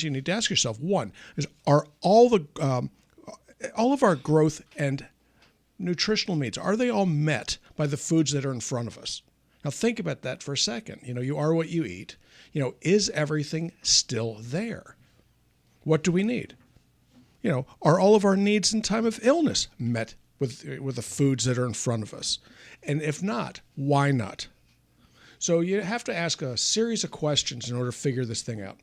you need to ask yourself. One is, are all of our growth and nutritional needs, are they all met by the foods that are in front of us? Now think about that for a second. You are what you eat. Is everything still there? What do we need? Are all of our needs in time of illness met with the foods that are in front of us? And if not, why not? So you have to ask a series of questions in order to figure this thing out.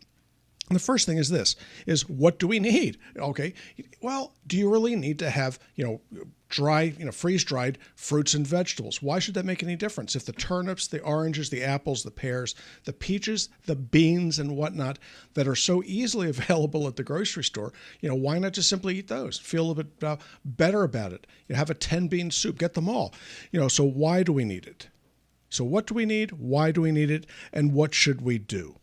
And the first thing is this, is what do we need? Okay, well, do you really need to have, freeze-dried fruits and vegetables? Why should that make any difference? If the turnips, the oranges, the apples, the pears, the peaches, the beans and whatnot that are so easily available at the grocery store, why not just simply eat those? Feel a little bit better about it. Have a 10-bean soup, get them all. So why do we need it? So what do we need? Why do we need it? And what should we do?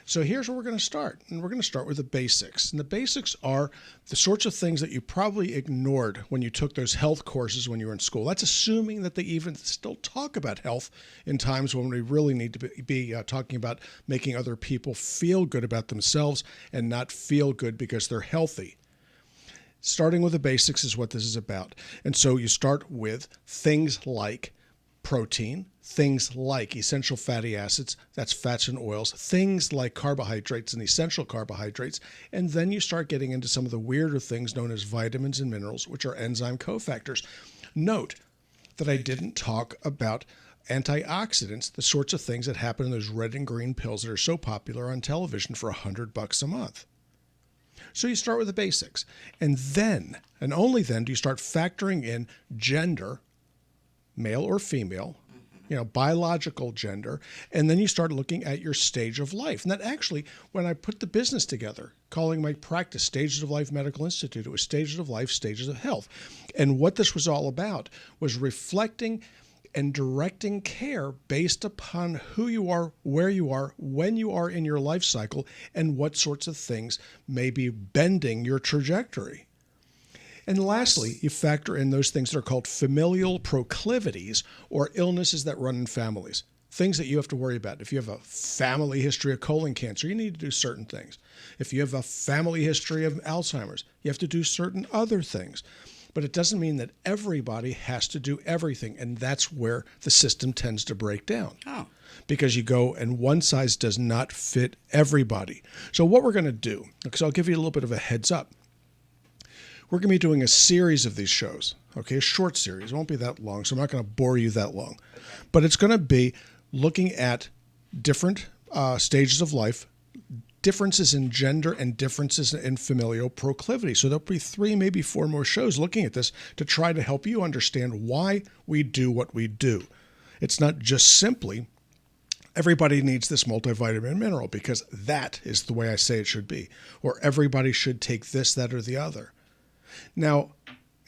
So here's where we're going to start, and we're going to start with the basics. And the basics are the sorts of things that you probably ignored when you took those health courses when you were in school. That's assuming that they even still talk about health in times when we really need to be talking about making other people feel good about themselves and not feel good because they're healthy. Starting with the basics is what this is about. And so you start with things like protein, things like essential fatty acids, that's fats and oils, things like carbohydrates and essential carbohydrates, and then you start getting into some of the weirder things known as vitamins and minerals, which are enzyme cofactors. Note that I didn't talk about antioxidants, the sorts of things that happen in those red and green pills that are so popular on television for $100 a month. So you start with the basics, and then, and only then, do you start factoring in gender, male or female, biological gender, and then you start looking at your stage of life. And that actually, when I put the business together, calling my practice Stages of Life Medical Institute, it was Stages of Life, Stages of Health. And what this was all about was reflecting and directing care based upon who you are, where you are, when you are in your life cycle, and what sorts of things may be bending your trajectory. And lastly, you factor in those things that are called familial proclivities, or illnesses that run in families, things that you have to worry about. If you have a family history of colon cancer, you need to do certain things. If you have a family history of Alzheimer's, you have to do certain other things. But it doesn't mean that everybody has to do everything, and that's where the system tends to break down. Oh. Because you go and one size does not fit everybody. So what we're going to do, because I'll give you a little bit of a heads up. We're going to be doing a series of these shows, okay, a short series. It won't be that long, so I'm not going to bore you that long. But it's going to be looking at different stages of life, differences in gender, and differences in familial proclivity. So there'll be 3, maybe 4 more shows looking at this to try to help you understand why we do what we do. It's not just simply everybody needs this multivitamin and mineral because that is the way I say it should be, or everybody should take this, that, or the other. Now,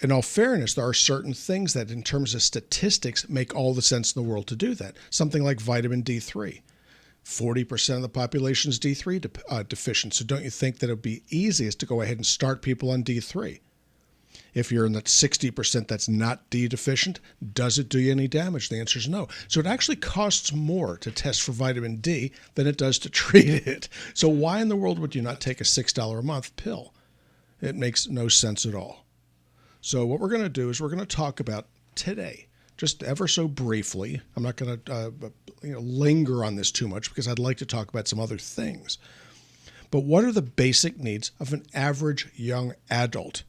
in all fairness, there are certain things that in terms of statistics make all the sense in the world to do that. Something like vitamin D3. 40% of the population is D3 deficient. So don't you think that it would be easiest to go ahead and start people on D3? If you're in that 60% that's not D deficient, does it do you any damage? The answer is no. So it actually costs more to test for vitamin D than it does to treat it. So why in the world would you not take a $6 a month pill? It makes no sense at all. So what we're going to do is we're going to talk about today, just ever so briefly. I'm not going to linger on this too much because I'd like to talk about some other things. But what are the basic needs of an average young adult?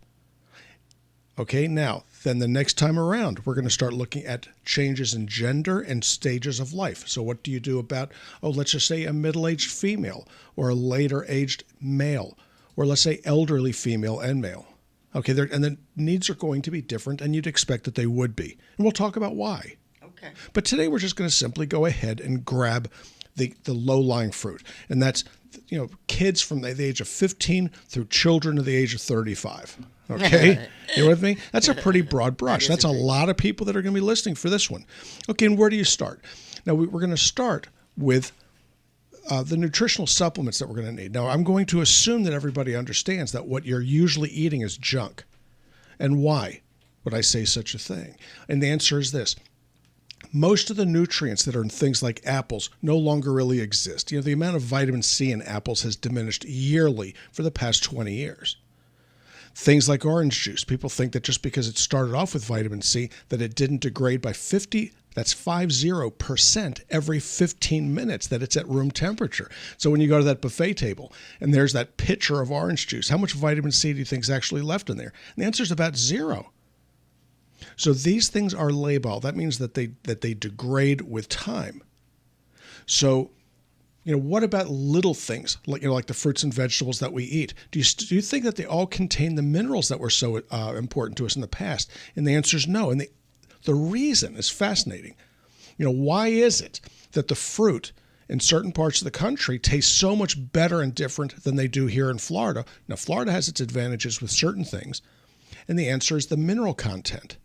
Okay, now, then the next time around, we're going to start looking at changes in gender and stages of life. So what do you do about, let's just say a middle-aged female or a later-aged male, or let's say elderly female and male. Okay, and the needs are going to be different, and you'd expect that they would be. And we'll talk about why. Okay. But today we're just going to simply go ahead and grab the low-lying fruit. And that's, kids from the age of 15 through children to the age of 35. Okay? You with me? That's a pretty broad brush. That's a lot of people that are going to be listening for this one. Okay, and where do you start? Now, we're going to start with the nutritional supplements that we're going to need. Now, I'm going to assume that everybody understands that what you're usually eating is junk. And why would I say such a thing? And the answer is this. most of the nutrients that are in things like apples no longer really exist. The amount of vitamin C in apples has diminished yearly for the past 20 years. Things like orange juice, people think that just because it started off with vitamin C, that it didn't degrade by 50% every 15 minutes, that it's at room temperature. So when you go to that buffet table and there's that pitcher of orange juice, how much vitamin C do you think is actually left in there? And the answer is about 0. So these things are labile. That means that they degrade with time. So, what about little things like the fruits and vegetables that we eat? Do you think that they all contain the minerals that were so important to us in the past? And the answer is no. And the reason is fascinating. Why is it that the fruit in certain parts of the country tastes so much better and different than they do here in Florida? Now, Florida has its advantages with certain things, and the answer is the mineral content.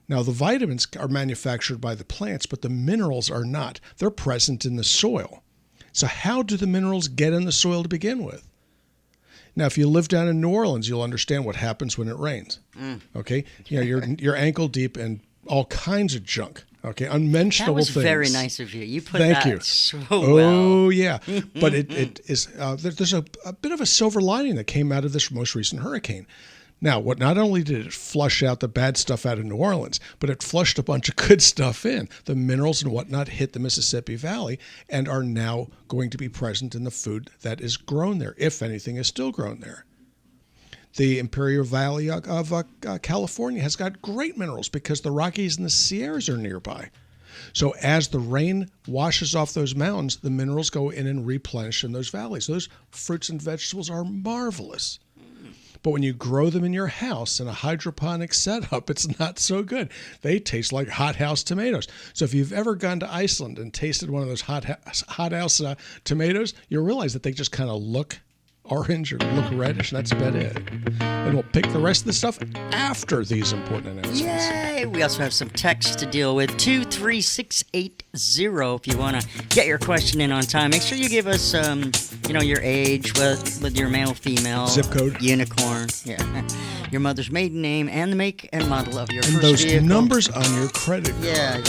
Now, the vitamins are manufactured by the plants, but the minerals are not. They're present in the soil. So how do the minerals get in the soil to begin with? Now, if you live down in New Orleans, you'll understand what happens when it rains. Okay? You're ankle deep in all kinds of junk. Okay? Unmentionable things. That was very nice of you. You put Thank that you. so well. Oh, yeah. But it is there's a bit of a silver lining that came out of this most recent hurricane. Now, not only did it flush out the bad stuff out of New Orleans, but it flushed a bunch of good stuff in. The minerals and whatnot hit the Mississippi Valley and are now going to be present in the food that is grown there, if anything is still grown there. The Imperial Valley of California has got great minerals because the Rockies and the Sierras are nearby. So as the rain washes off those mountains, the minerals go in and replenish in those valleys. Those fruits and vegetables are marvelous. But when you grow them in your house in a hydroponic setup, it's not so good. They taste like hothouse tomatoes. So if you've ever gone to Iceland and tasted one of those hothouse tomatoes, you'll realize that they just kind of look orange or look reddish, and that's about it. And we'll pick the rest of the stuff after these important announcements. Yay! We also have some text to deal with. 23680 if you want to get your question in on time. Make sure you give us, your age, with your male, female. Zip code. Unicorn. Yeah. Your mother's maiden name and the make and model of your and first those vehicle. Numbers on your credit card. Yeah,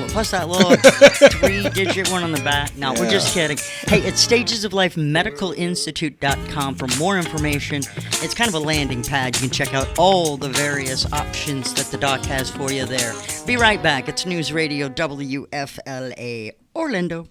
plus that little 3-digit one on the back. No, we're just kidding. Hey, it's stagesoflifemedicalinstitute.com for more information. It's kind of a landing pad. You can check out all the various options that the doc has for you there. Be right back. It's News Radio WFLA Orlando.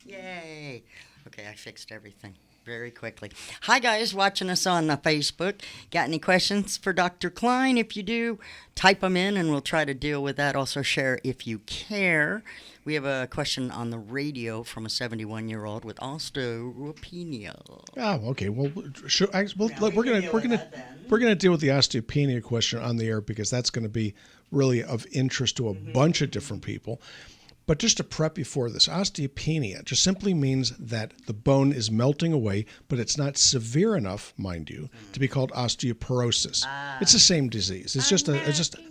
Yay. Okay, I fixed everything very quickly. Hi, guys, watching us on Facebook. Got any questions for Dr. Klein? If you do, type them in, and we'll try to deal with that. Also, share if you care. We have a question on the radio from a 71-year-old with osteopenia. Oh, okay. Well, we're gonna deal with the osteopenia question on the air because that's going to be really of interest to a bunch of different people. But just to prep you for this, osteopenia just simply means that the bone is melting away, but it's not severe enough, mind you, to be called osteoporosis. It's the same disease. It's just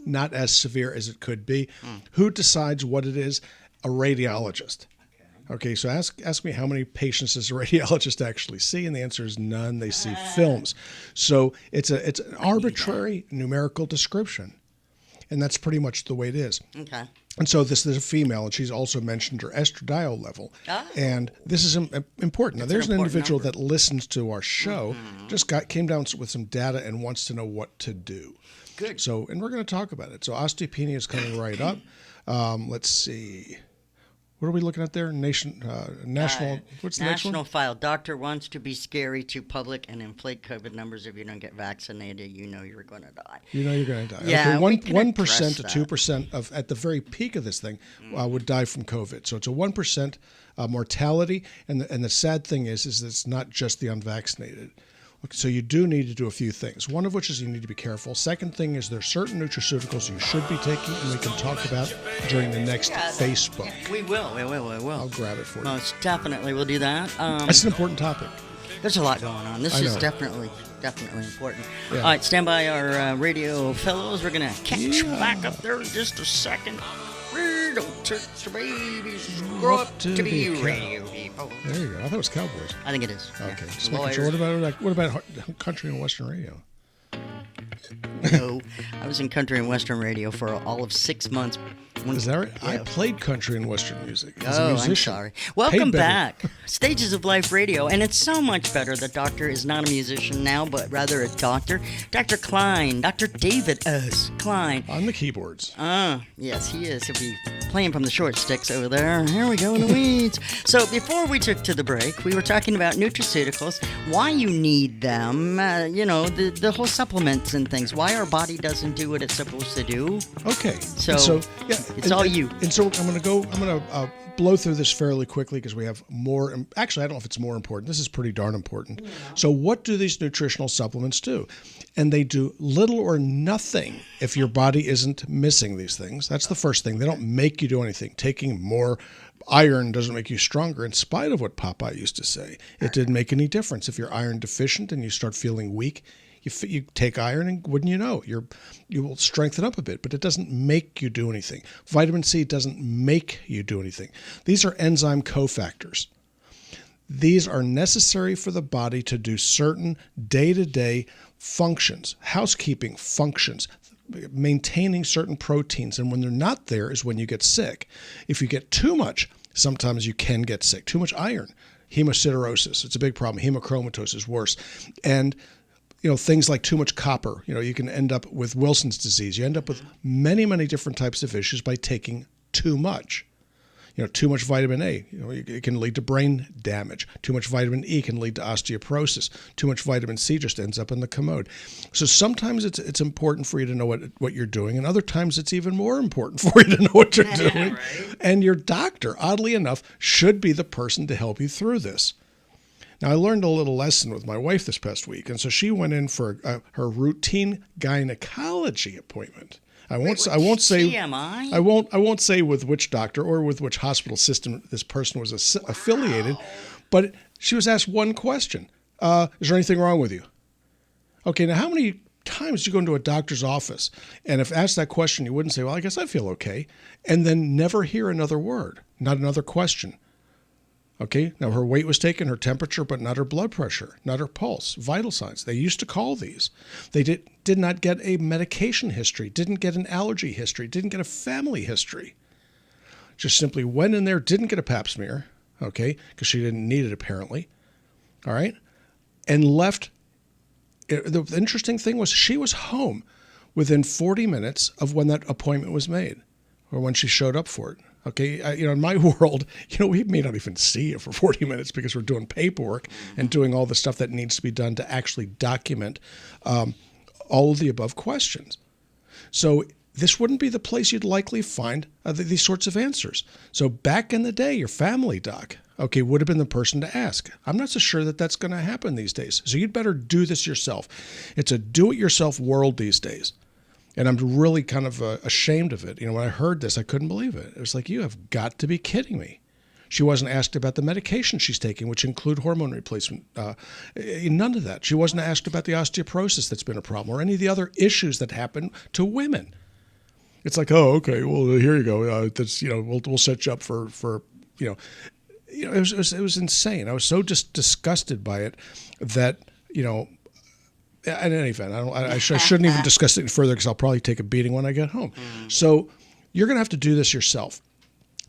not as severe as it could be. Who decides what it is? A radiologist. Okay, so ask me how many patients does a radiologist actually see, and the answer is none. They see films. So it's an arbitrary numerical description, and that's pretty much the way it is. Okay. And so this is a female, and she's also mentioned her estradiol level. And this is important. Now, there's an individual that listens to our show, came down with some data and wants to know what to do. Good. So, and we're going to talk about it. So osteopenia is coming right up. Let's see. What are we looking at there? National. What's the next one? National file. Doctor wants to be scary to public and inflate COVID numbers. If you don't get vaccinated, you know you're going to die. You know you're going to die. Yeah, okay, 1% to 2% of at the very peak of this thing would die from COVID. So it's a 1% mortality. And the sad thing is it's not just the unvaccinated. So you do need to do a few things. One of which is you need to be careful. Second thing is there are certain nutraceuticals you should be taking, and we can talk about during the next Facebook. We will. I'll grab it for you. Most definitely, we'll do that. That's an important topic. There's a lot going on. This is definitely important. Yeah. All right, stand by our radio fellows. We're going to catch back up there in just a second. Don't touch the babies. Grow up to be radio people. There you go. I thought it was Cowboys. I think it is. Okay. Yeah. Just making sure. What about country and western radio? No, I was in country and western radio for all of 6 months Is that right? Yeah. I played country and western music as a Oh, musician. I'm sorry. Welcome better. back. Stages of Life Radio. And it's so much better. The doctor is not a musician now, but rather a doctor. Dr. Klein. Dr. David S. Klein. On the keyboards. Yes, he is. He'll be playing from the short sticks over there. Here we go in the weeds. So before we took to the break, we were talking about nutraceuticals, why you need them, the whole supplements and things, why our body doesn't do what it's supposed to do. Okay. So yeah, it's all you. And so I'm going to blow through this fairly quickly because we have more. Actually, I don't know if it's more important. This is pretty darn important. Yeah. So what do these nutritional supplements do? And they do little or nothing if your body isn't missing these things. That's the first thing. They don't make you do anything. Taking more iron doesn't make you stronger, in spite of what Popeye used to say. It didn't make any difference. If you're iron deficient and you start feeling weak, you take iron, and wouldn't you know, you will strengthen up a bit, but it doesn't make you do anything. Vitamin C doesn't make you do anything. These are enzyme cofactors. These are necessary for the body to do certain day-to-day functions, housekeeping functions, maintaining certain proteins. And when they're not there is when you get sick. If you get too much, sometimes you can get sick. Too much iron, hemosiderosis, it's a big problem. Hemochromatosis is worse. And things like too much copper, you can end up with Wilson's disease. You end up with many, many different types of issues by taking too much. Too much vitamin A, it can lead to brain damage. Too much vitamin E can lead to osteoporosis. Too much vitamin C just ends up in the commode. So sometimes it's important for you to know what you're doing, and other times it's even more important for you to know what you're doing. Right. And your doctor, oddly enough, should be the person to help you through this. Now, I learned a little lesson with my wife this past week, and so she went in for her routine gynecology appointment. I won't say TMI? I won't say with which doctor or with which hospital system this person was affiliated, but she was asked one question: "Is there anything wrong with you?" Okay, now how many times do you go into a doctor's office and if asked that question, you wouldn't say, "Well, I guess I feel okay," and then never hear another word, not another question? Okay, now her weight was taken, her temperature, but not her blood pressure, not her pulse, vital signs. They used to call these. They did not get a medication history, didn't get an allergy history, didn't get a family history. Just simply went in there, didn't get a pap smear, okay, because she didn't need it apparently, all right, and left. The interesting thing was she was home within 40 minutes of when that appointment was made or when she showed up for it. Okay, in my world, we may not even see you for 40 minutes because we're doing paperwork and doing all the stuff that needs to be done to actually document all of the above questions. So this wouldn't be the place you'd likely find these sorts of answers. So back in the day, your family doc, okay, would have been the person to ask. I'm not so sure that that's going to happen these days. So you'd better do this yourself. It's a do-it-yourself world these days. And I'm really kind of ashamed of it. When I heard this, I couldn't believe it. It was like, you have got to be kidding me. She wasn't asked about the medication she's taking, which include hormone replacement. None of that. She wasn't asked about the osteoporosis that's been a problem or any of the other issues that happen to women. It's like, oh, okay, well, here you go. That's we'll set you up for it was insane. I was so just disgusted by it that in any event, I shouldn't even discuss it further because I'll probably take a beating when I get home. So you're going to have to do this yourself.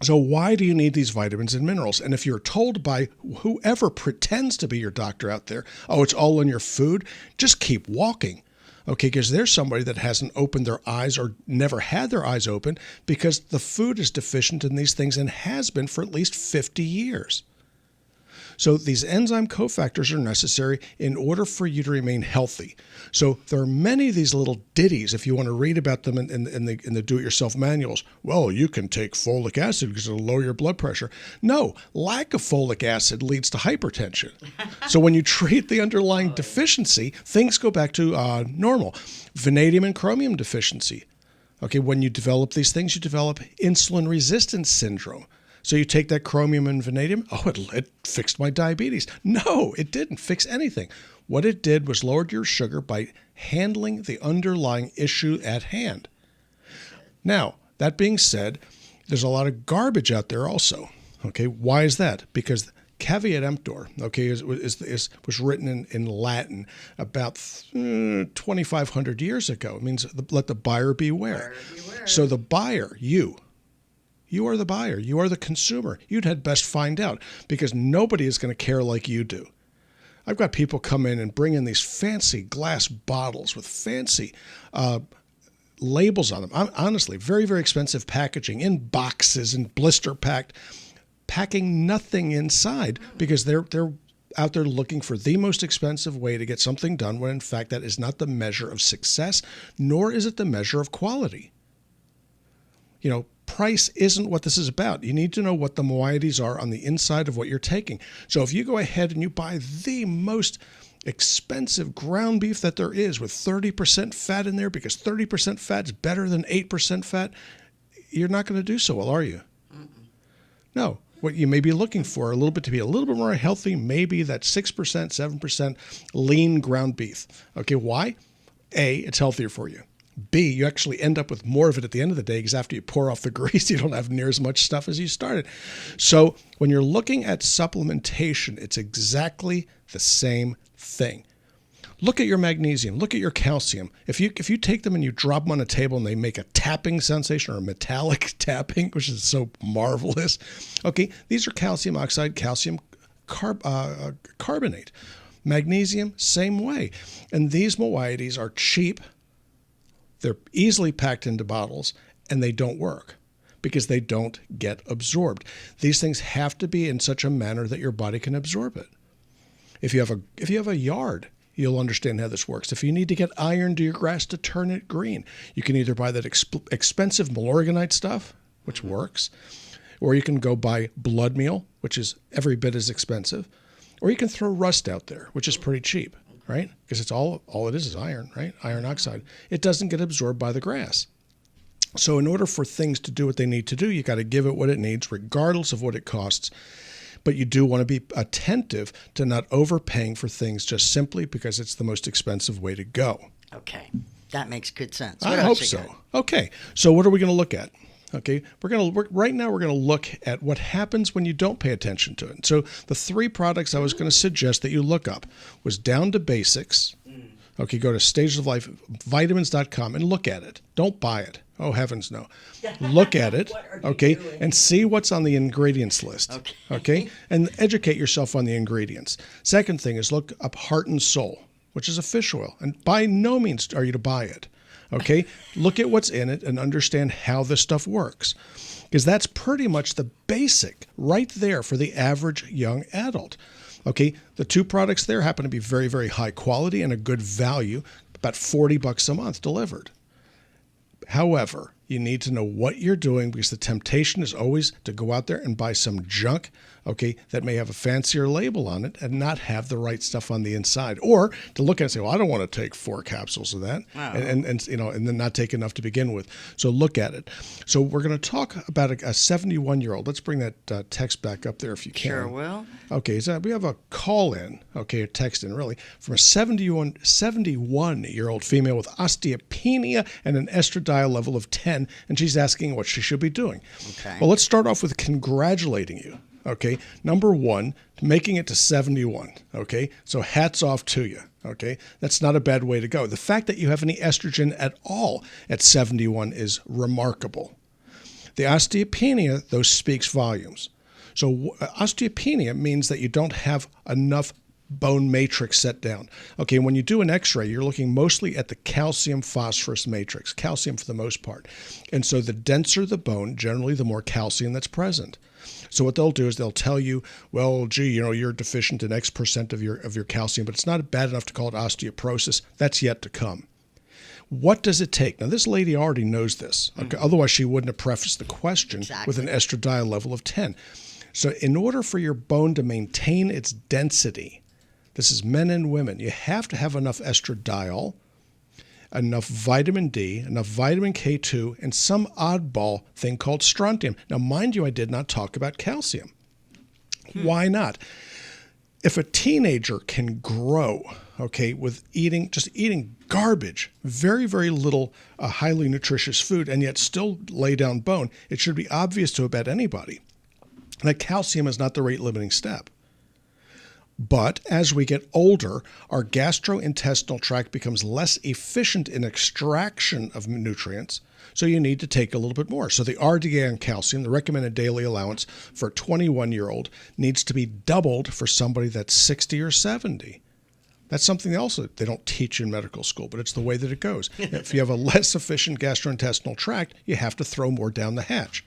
So why do you need these vitamins and minerals? And if you're told by whoever pretends to be your doctor out there, oh, it's all in your food, just keep walking. Okay, because there's somebody that hasn't opened their eyes or never had their eyes open because the food is deficient in these things and has been for at least 50 years. So these enzyme cofactors are necessary in order for you to remain healthy. So there are many of these little ditties, if you want to read about them in the do-it-yourself manuals. Well, you can take folic acid because it'll lower your blood pressure. No, lack of folic acid leads to hypertension. So when you treat the underlying deficiency, things go back to normal. Vanadium and chromium deficiency. Okay, when you develop these things, you develop insulin resistance syndrome. So you take that chromium and vanadium, it fixed my diabetes. No, it didn't fix anything. What it did was lowered your sugar by handling the underlying issue at hand. Now, that being said, there's a lot of garbage out there also. Okay, why is that? Because caveat emptor, okay, was written in Latin about 2,500 years ago. It means let the buyer beware. So the buyer, you, You are the buyer. You are the consumer. You'd had best find out, because nobody is going to care like you do. I've got people come in and bring in these fancy glass bottles with fancy labels on them. Honestly, very, very expensive packaging in boxes and blister packed, packing nothing inside because they're out there looking for the most expensive way to get something done, when in fact that is not the measure of success, nor is it the measure of quality. You know, price isn't what this is about. You need to know what the moieties are on the inside of what you're taking. So if you go ahead and you buy the most expensive ground beef that there is with 30% fat in there, because 30% fat is better than 8% fat, you're not going to do so well, are you? No. What you may be looking for to be a little bit more healthy, maybe that 6%, 7% lean ground beef. Okay, why? A, it's healthier for you. B, you actually end up with more of it at the end of the day, because after you pour off the grease, you don't have near as much stuff as you started. So when you're looking at supplementation, it's exactly the same thing. Look at your magnesium. Look at your calcium. If you take them and you drop them on a table and they make a tapping sensation, or a metallic tapping, which is so marvelous. Okay, these are calcium oxide, calcium carbonate. Magnesium, same way. And these moieties are cheap. They're easily packed into bottles, and they don't work because they don't get absorbed. These things have to be in such a manner that your body can absorb it. If you have a yard, you'll understand how this works. If you need to get iron to your grass to turn it green, you can either buy that expensive Milorganite stuff, which works, or you can go buy blood meal, which is every bit as expensive, or you can throw rust out there, which is pretty cheap, right? Because it's all it is iron, right? Iron oxide. It doesn't get absorbed by the grass. So in order for things to do what they need to do, you got to give it what it needs, regardless of what it costs. But you do want to be attentive to not overpaying for things just simply because it's the most expensive way to go. Okay, that makes good sense. I hope so. Okay, so what are we going to look at? Okay, right now we're going to look at what happens when you don't pay attention to it. So the 3 products I was going to suggest that you look up was Down to Basics. Okay, go to stagesoflifevitamins.com and look at it. Don't buy it. Oh, heavens, no. Look at it, okay, and see what's on the ingredients list, okay, and educate yourself on the ingredients. Second thing is look up Heart and Soul, which is a fish oil, and by no means are you to buy it, okay? Look at what's in it and understand how this stuff works, because that's pretty much the basic right there for the average young adult. Okay, the 2 products there happen to be very, very high quality and a good value, about $40 a month delivered. However, you need to know what you're doing, because the temptation is always to go out there and buy some junk, okay, that may have a fancier label on it and not have the right stuff on the inside. Or to look at it and say, well, I don't want to take 4 capsules of that, and then not take enough to begin with. So look at it. So we're going to talk about a 71-year-old. Let's bring that text back up there if you can. Sure will. Okay, so we have a call in, okay, a text in really, from a 71-year-old female with osteopenia and an estradiol level of 10, and she's asking what she should be doing. Okay. Well, let's start off with congratulating you. Okay, number 1, making it to 71. Okay, so hats off to you. Okay, that's not a bad way to go. The fact that you have any estrogen at all at 71 is remarkable. The osteopenia, though, speaks volumes. So osteopenia means that you don't have enough bone matrix set down. Okay, when you do an x-ray, you're looking mostly at the calcium phosphorus matrix, calcium for the most part. And so the denser the bone, generally the more calcium that's present. So what they'll do is they'll tell you, well, gee, you're deficient in X percent of your calcium, but it's not bad enough to call it osteoporosis. That's yet to come. What does it take? Now, this lady already knows this. Okay? Otherwise, she wouldn't have prefaced the question with an estradiol level of 10. So in order for your bone to maintain its density, this is men and women, you have to have enough estradiol, enough vitamin D, enough vitamin K2, and some oddball thing called strontium. Now, mind you, I did not talk about calcium. Why not? If a teenager can grow, okay, with eating garbage, very, very little highly nutritious food, and yet still lay down bone, it should be obvious to about anybody that calcium is not the rate-limiting step. But as we get older, our gastrointestinal tract becomes efficient in extraction of nutrients, so you need to take a little bit more. So the RDA on calcium, the recommended daily allowance for a 21-year-old, needs to be doubled for somebody that's 60 or 70. That's something else that they don't teach in medical school, but it's the way that it goes. If you have a less efficient gastrointestinal tract, you have to throw more down the hatch.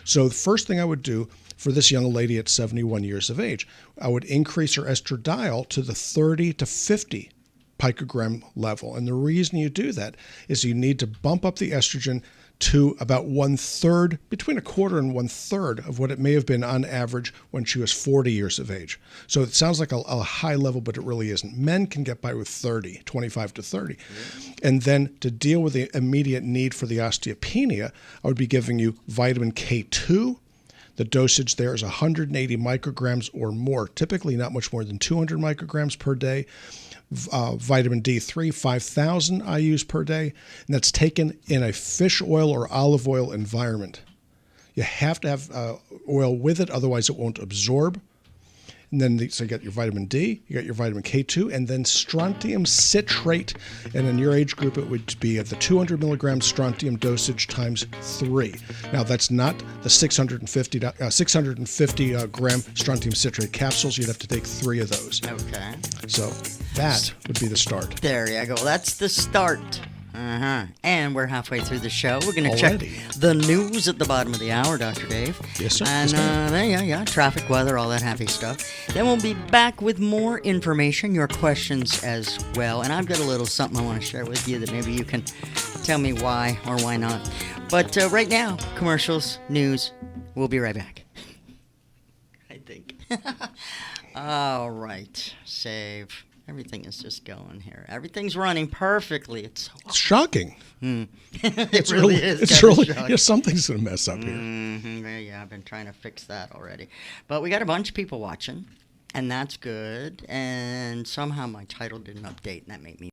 So the first thing I would do for this young lady at 71 years of age, I would increase her estradiol to the 30 to 50 picogram level. And the reason you do that is you need to bump up the estrogen to about 1/3, between 1/4 and 1/3 of what it may have been on average when she was 40 years of age. So it sounds like a high level, but it really isn't. Men can get by with 30, 25 to 30. And then to deal with the immediate need for the osteopenia, I would be giving you vitamin K2. The dosage there is 180 micrograms or more, typically not much more than 200 micrograms per day. Vitamin D3, 5,000 IUs per day, and that's taken in a fish oil or olive oil environment. You have to have oil with it, otherwise it won't absorb. And then so you got your vitamin D, you got your vitamin K2, and then strontium citrate. And in your age group, it would be at the 200 milligram strontium dosage times 3. Now, that's not the 650 gram strontium citrate capsules. You'd have to take 3 of those. Okay. So that would be the start. There you go. That's the start. And we're halfway through the show. We're going to check the news at the bottom of the hour, Dr. Dave. Yes, sir. And yeah, traffic, weather, all that happy stuff. Then we'll be back with more information, your questions as well. And I've got a little something I want to share with you that maybe you can tell me why or why not. But right now, commercials, news. We'll be right back. I think. All right. Save. Everything is just going here. Everything's running perfectly. It's shocking. It really is. It's really shocking. Yeah, something's going to mess up here. Yeah, I've been trying to fix that already. But we got a bunch of people watching, and that's good. And somehow my title didn't update, and that made me